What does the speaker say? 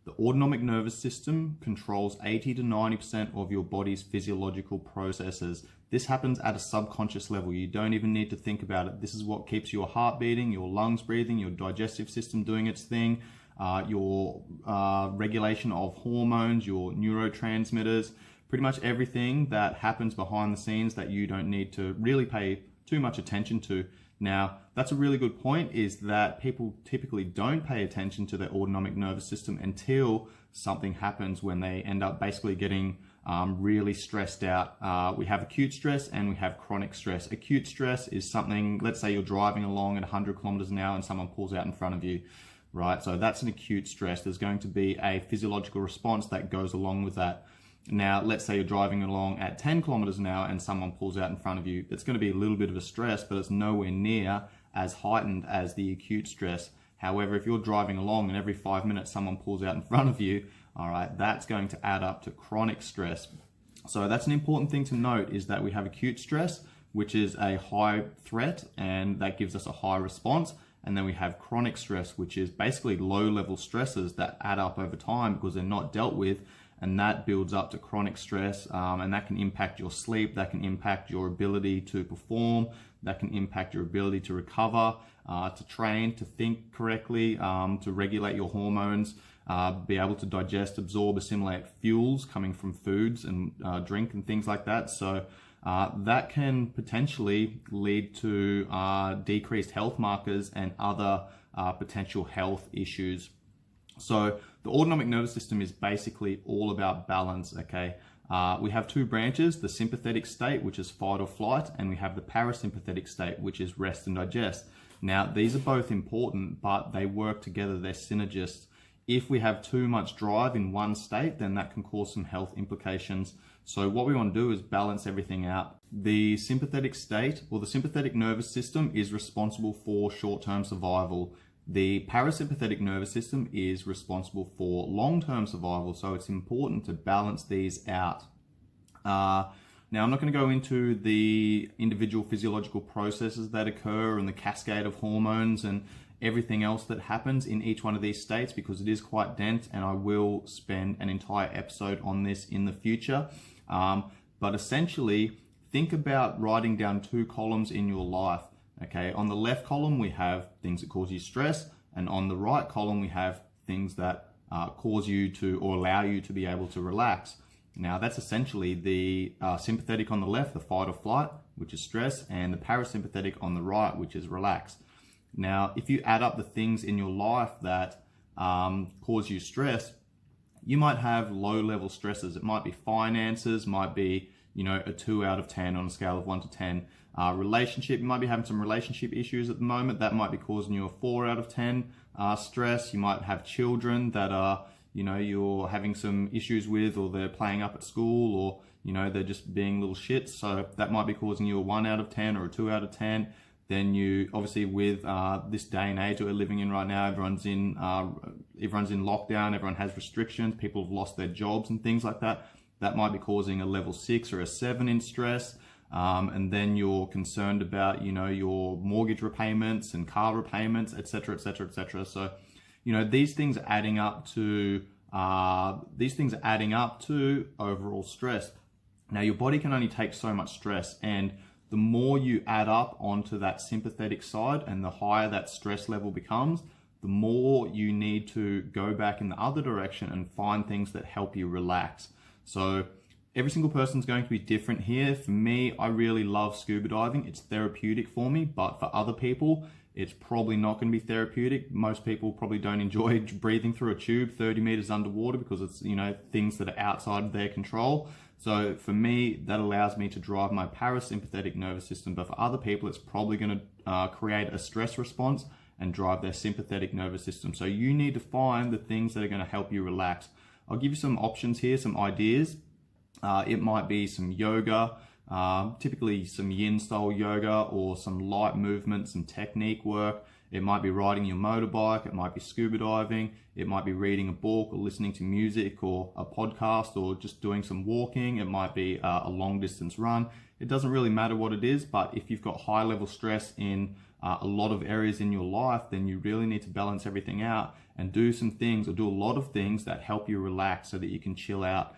The autonomic nervous system controls 80 to 90% of your body's physiological processes. This happens at a subconscious level. You don't even need to think about it. This is what keeps your heart beating, your lungs breathing, your digestive system doing its thing, your regulation of hormones, your neurotransmitters, pretty much everything that happens behind the scenes that you don't need to really pay too much attention to. Now, that's a really good point, is that people typically don't pay attention to their autonomic nervous system until something happens, when they end up basically getting really stressed out. We have acute stress and we have chronic stress. Acute stress is something, let's say you're driving along at 100 kilometers an hour and someone pulls out in front of you, right? So that's an acute stress. There's going to be a physiological response that goes along with that. Now, let's say you're driving along at 10 kilometers an hour and someone pulls out in front of you. It's going to be a little bit of a stress, but it's nowhere near as heightened as the acute stress. However, if you're driving along and every 5 minutes someone pulls out in front of you, all right, that's going to add up to chronic stress. So that's an important thing to note, is that we have acute stress, which is a high threat, and that gives us a high response. And then we have chronic stress, which is basically low-level stresses that add up over time because they're not dealt with, and that builds up to chronic stress, and that can impact your sleep, that can impact your ability to perform, that can impact your ability to recover, to train, to think correctly, to regulate your hormones, be able to digest, absorb, assimilate fuels coming from foods and drink and things like that. So that can potentially lead to decreased health markers and other potential health issues. So the autonomic nervous system is basically all about balance, okay? We have two branches, the sympathetic state, which is fight or flight, and we have the parasympathetic state, which is rest and digest. Now, these are both important, but they work together, they're synergists. If we have too much drive in one state, then that can cause some health implications. So what we want to do is balance everything out. The sympathetic state, or the sympathetic nervous system, is responsible for short-term survival. The parasympathetic nervous system is responsible for long-term survival, so it's important to balance these out. Now, I'm not going to go into the individual physiological processes that occur and the cascade of hormones and everything else that happens in each one of these states, because it is quite dense, and I will spend an entire episode on this in the future. But essentially, think about writing down two columns in your life. Okay, on the left column, we have things that cause you stress, and on the right column, we have things that cause you to, or allow you to be able to relax. Now, that's essentially the sympathetic on the left, the fight or flight, which is stress, and the parasympathetic on the right, which is relax. Now, if you add up the things in your life that cause you stress, you might have low-level stresses. It might be finances, might be, you know, a 2 out of 10 on a scale of 1 to 10. Relationship, you might be having some relationship issues at the moment. That might be causing you a 4 out of 10 stress. You might have children that are, you know, you're having some issues with, or they're playing up at school, or, you know, they're just being little shits. So that might be causing you a 1 out of 10 or a 2 out of 10. Then obviously with this day and age that we're living in right now, everyone's in lockdown, everyone has restrictions, people have lost their jobs and things like that. That might be causing a level 6 or a 7 in stress. And then you're concerned about, you know, your mortgage repayments and car repayments, etc., etc., etc. So, you know, these things are adding up to overall stress. Now, your body can only take so much stress, and the more you add up onto that sympathetic side and the higher that stress level becomes, the more you need to go back in the other direction and find things that help you relax. So every single person's going to be different here. For me, I really love scuba diving. It's therapeutic for me, but for other people, it's probably not going to be therapeutic. Most people probably don't enjoy breathing through a tube 30 meters underwater because it's, you know, things that are outside of their control. So for me, that allows me to drive my parasympathetic nervous system, but for other people, it's probably going to create a stress response and drive their sympathetic nervous system. So you need to find the things that are going to help you relax. I'll give you some options here, some ideas. It might be some yoga, typically some yin style yoga, or some light movement, some technique work. It might be riding your motorbike, it might be scuba diving, it might be reading a book or listening to music or a podcast, or just doing some walking. It might be a long distance run. It doesn't really matter what it is, but if you've got high level stress in a lot of areas in your life, then you really need to balance everything out and do some things, or do a lot of things that help you relax so that you can chill out.